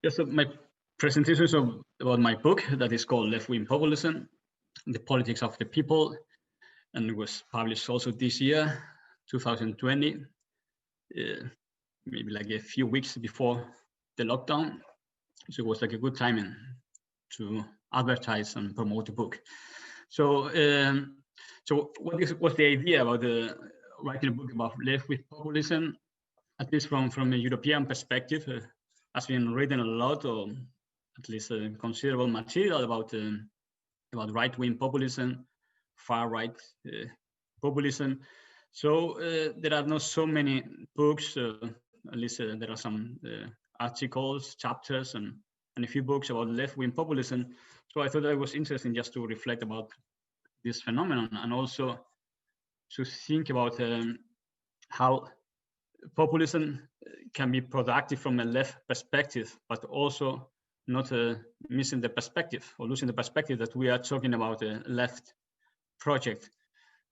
Yes, so my presentation is about my book that is called LeftWing Populism, The Politics of the People, and it was published also this year, 2020, maybe like a few weeks before the lockdown. So it was like a good timing to advertise and promote the book. So, so what's the idea about writing a book about left-wing populism? At least from a European perspective, has been written a lot, or at least considerable material about right-wing populism, far-right populism. So there are not so many books. At least there are some articles, chapters, and a few books about left-wing populism. So I thought it was interesting just to reflect about this phenomenon and also to think about how populism can be productive from a left perspective, but also not missing the perspective or losing the perspective that we are talking about a left project.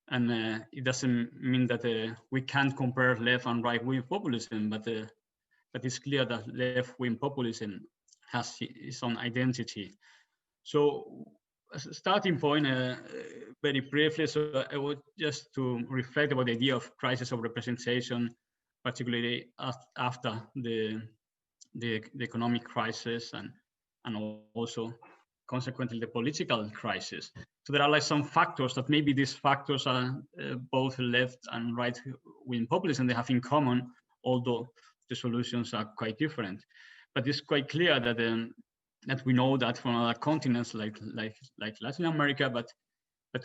And it doesn't mean that we can't compare left and right-wing populism, but it's clear that left-wing populism has its own identity. So as a starting point, very briefly, so I would just to reflect about the idea of crisis of representation, particularly after the economic crisis and also consequently the political crisis. So there are like some factors that maybe these factors are both left and right-wing populism they have in common, although the solutions are quite different. But it's quite clear that that we know that from other continents like Latin America, but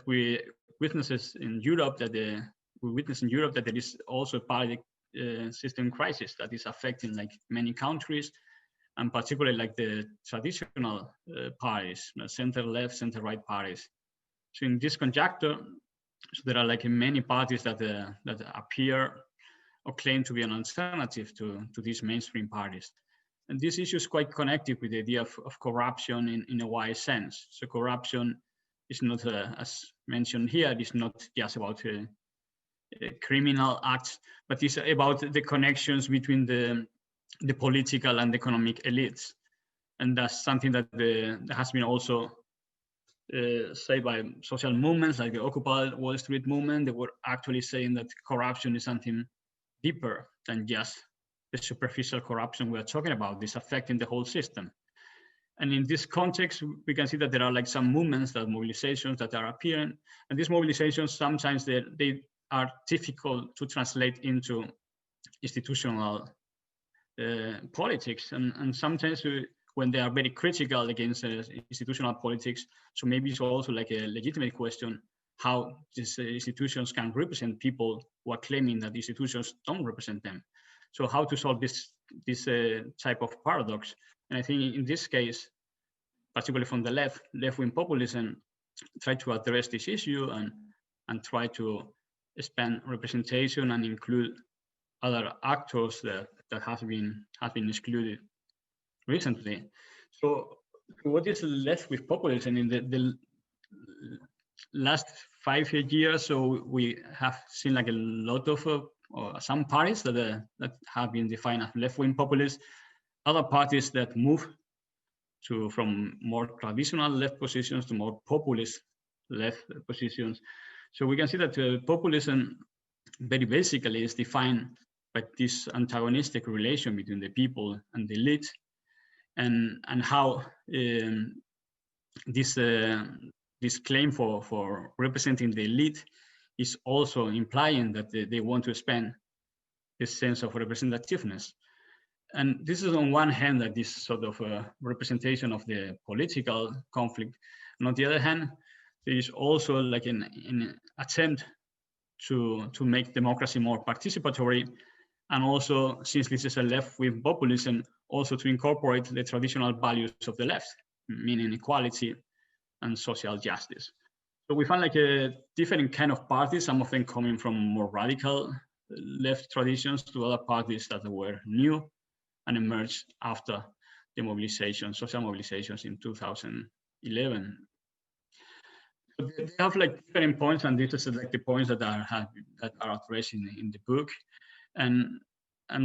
we witness in Europe that there is also a party system crisis that is affecting like many countries, and particularly like the traditional parties, center-left, center-right parties. So in this conjuncture, so there are like many parties that appear or claim to be an alternative to these mainstream parties. And this issue is quite connected with the idea of corruption in a wide sense. So corruption is not, as mentioned here, it is not just about criminal acts, but it's about the connections between the political and economic elites. And that's something that has been also said by social movements like the Occupy Wall Street movement. They were actually saying that corruption is something deeper than just the superficial corruption we are talking about. This affecting the whole system. And in this context, we can see that there are like some movements, that mobilizations that are appearing. And these mobilizations, sometimes they are difficult to translate into institutional politics. And sometimes when they are very critical against institutional politics, so maybe it's also like a legitimate question, how these institutions can represent people who are claiming that institutions don't represent them. So how to solve this type of paradox? And I think in this case, particularly from the left-wing populism, try to address this issue and try to expand representation and include other actors that have been excluded recently. So what is left-wing populism in the last 5 years? So we have seen like a lot of some parties that have been defined as left-wing populists, other parties that move from more traditional left positions to more populist left positions. So we can see that populism very basically is defined by this antagonistic relation between the people and the elite, and how this claim for representing the elite is also implying that they want to expand this sense of representativeness. And this is on one hand that this sort of representation of the political conflict, and on the other hand, there is also like an attempt to make democracy more participatory, and also, since this is a left-wing populism, also to incorporate the traditional values of the left, meaning equality and social justice. So we found like a different kind of parties, some of them coming from more radical left traditions to other parties that were new and emerged after the mobilization, social mobilizations in 2011. So they have like different points, and this is like the points that are addressed in the book. And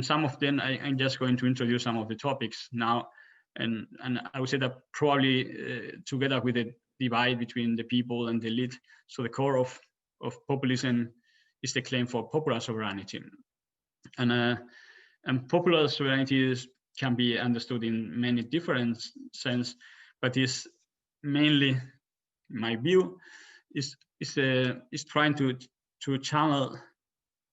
some of them, I'm just going to introduce some of the topics now. And I would say that probably together with the divide between the people and the elite, so the core of populism is the claim for popular sovereignty. And popular sovereignty can be understood in many different sense, but is mainly, in my view, is trying to channel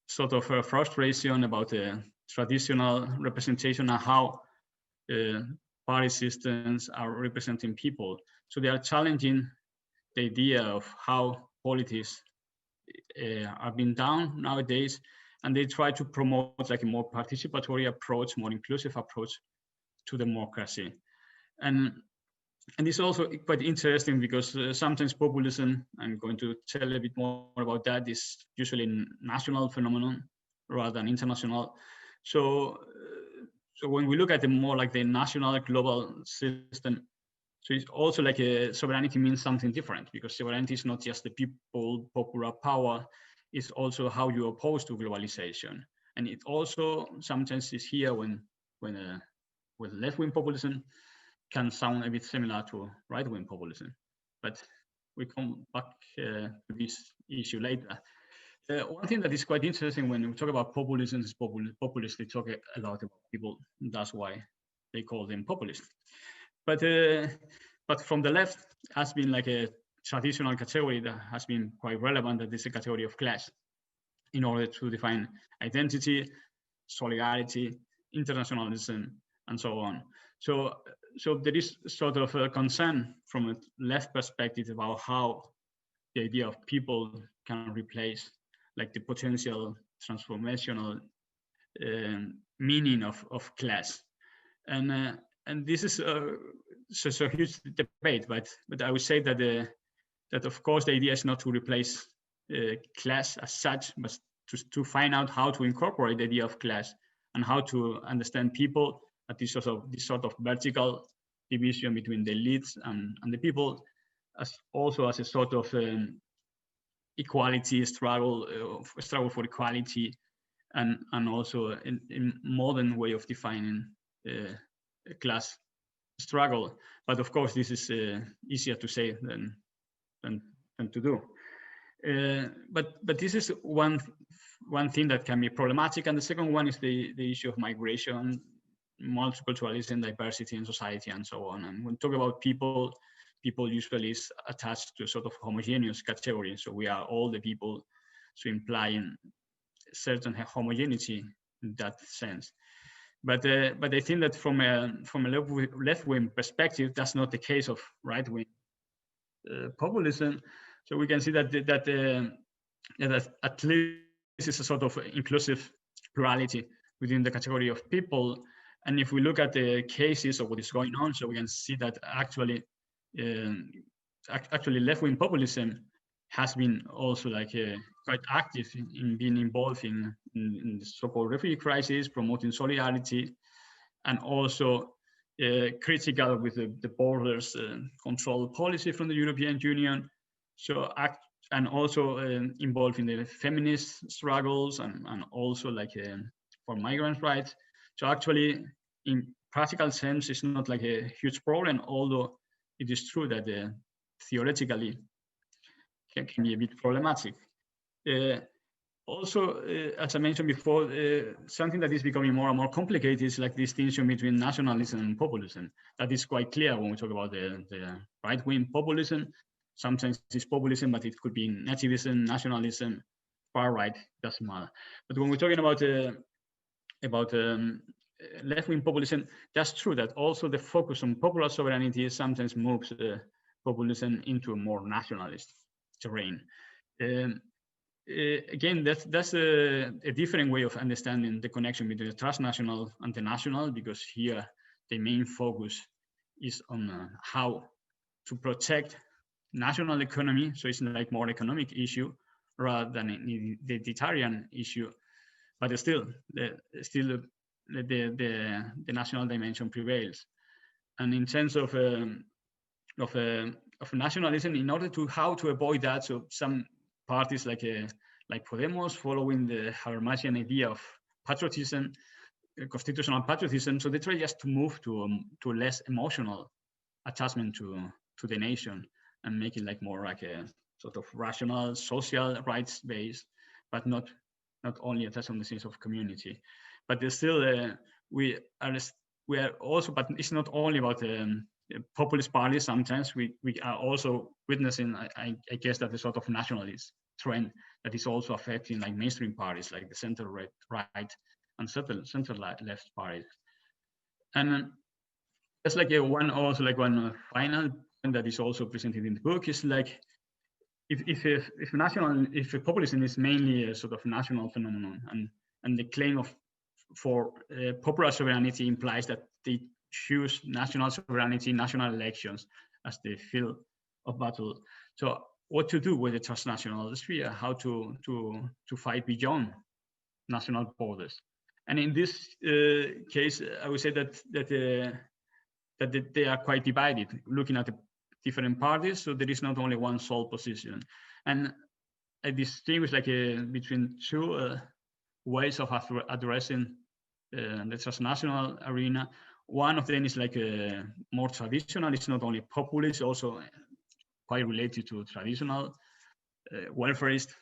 sort of a frustration about the traditional representation and how party systems are representing people. So they are challenging the idea of how politics are being done nowadays, and they try to promote like a more participatory approach, more inclusive approach to democracy. And it's also quite interesting because sometimes populism, I'm going to tell a bit more about that, is usually a national phenomenon rather than international. So when we look at the more like the national global system, so it's also like a sovereignty means something different, because sovereignty is not just the people, popular power, it's also how you oppose to globalization. And it also sometimes is here when left-wing populism can sound a bit similar to right-wing populism. But we come back to this issue later. One thing that is quite interesting when we talk about populism is populists, they talk a lot about people. That's why they call them populists. But from the left has been like a traditional category that has been quite relevant, that is a category of class, in order to define identity, solidarity, internationalism, and so on. So there is sort of a concern from a left perspective about how the idea of people can replace like the potential transformational meaning of class. And this is a huge debate, but I would say that that of course the idea is not to replace class as such, but to find out how to incorporate the idea of class and how to understand people at this sort of vertical division between the elites and the people, as also as a sort of equality struggle for equality, and also in modern way of defining a class struggle. But of course, this is easier to say than to do. But this is one thing that can be problematic, and the second one is the issue of migration, multiculturalism, diversity in society, and so on. And when we talk about people usually is attached to a sort of homogeneous category. So we are all the people, so implying certain homogeneity in that sense. But I think that from a left-wing perspective, that's not the case of right-wing populism. So we can see that at least it's a sort of inclusive plurality within the category of people. And if we look at the cases of what is going on, so we can see that actually left-wing populism has been also like quite active in being involved in the so-called refugee crisis, promoting solidarity, and also critical with the borders control policy from the European Union. So and also involved in the feminist struggles and also like for migrants' rights. So actually, in practical sense, it's not like a huge problem, although it is true that theoretically can be a bit problematic. Also, as I mentioned before, something that is becoming more and more complicated is like the distinction between nationalism and populism. That is quite clear when we talk about the right-wing populism. Sometimes it's populism, but it could be nativism, nationalism, far right, doesn't matter. But when we're talking about left-wing populism, that's true that also the focus on popular sovereignty sometimes moves populism into a more nationalist terrain. Again, that's a different way of understanding the connection between the transnational and the national, because here the main focus is on how to protect national economy. So it's like more economic issue rather than an identitarian issue, but still the national dimension prevails. And in terms of nationalism, in order to how to avoid that, so some parties like Podemos, following the Habermasian idea of patriotism, constitutional patriotism. So they try just to move to a less emotional attachment to the nation and make it like more like a sort of rational social rights based, but not only attached on the sense of community. But there's still we are also, but it's not only about populist parties. Sometimes we are also witnessing, I guess, that the sort of nationalist trend that is also affecting like mainstream parties like the center right and center left parties. And there's like one final point that is also presented in the book is like if populism is mainly a sort of national phenomenon, and the claim for popular sovereignty implies that they choose national sovereignty, national elections as the field of battle. So what to do with the transnational sphere? How to fight beyond national borders? And in this case, I would say that they are quite divided, looking at the different parties. So there is not only one sole position. And I distinguish like between two ways of addressing the transnational arena. One of them is like more traditional. It's not only populist, also quite related to traditional welfarist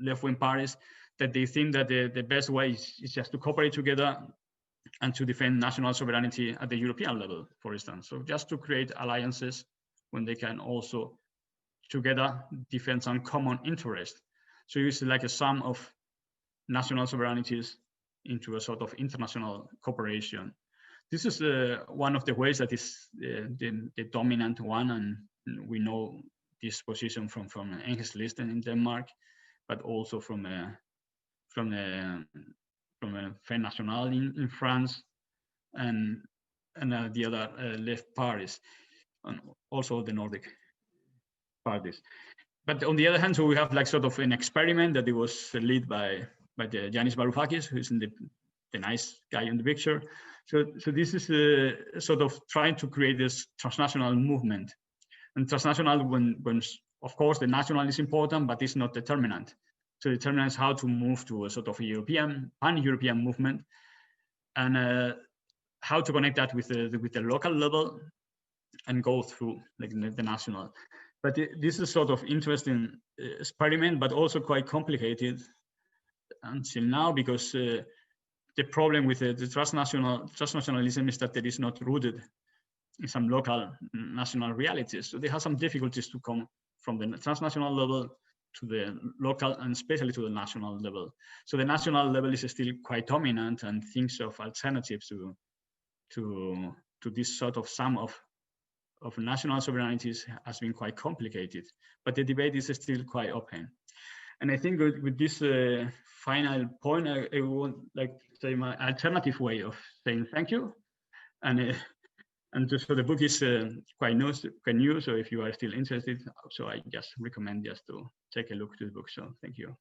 left-wing parties, that they think that the best way is just to cooperate together and to defend national sovereignty at the European level, for instance. So just to create alliances when they can also together defend some common interest. So it's like a sum of national sovereignties into a sort of international cooperation. This is one of the ways that is the dominant one, and we know this position from Enhedslisten in Denmark, but also from Front National in France, and the other left parties, and also the Nordic parties. But on the other hand, so we have like sort of an experiment that it was led by the Yanis Varoufakis, who's in the nice guy in the picture. So this is sort of trying to create this transnational movement. And transnational, when of course the national is important, but it's not determinant. So determines how to move to a sort of a pan-European movement, and how to connect that with the local level and go through like the national. But this is sort of interesting experiment, but also quite complicated until now, because the problem with the transnationalism is that it is not rooted in some local national realities. So they have some difficulties to come from the transnational level to the local and especially to the national level. So the national level is still quite dominant, and thinks of alternatives to this sort of sum of national sovereignties has been quite complicated. But the debate is still quite open. And I think with this final point, I would like to say my alternative way of saying thank you. And so the book is quite new, so if you are still interested, so I just recommend just to take a look to the book. So thank you.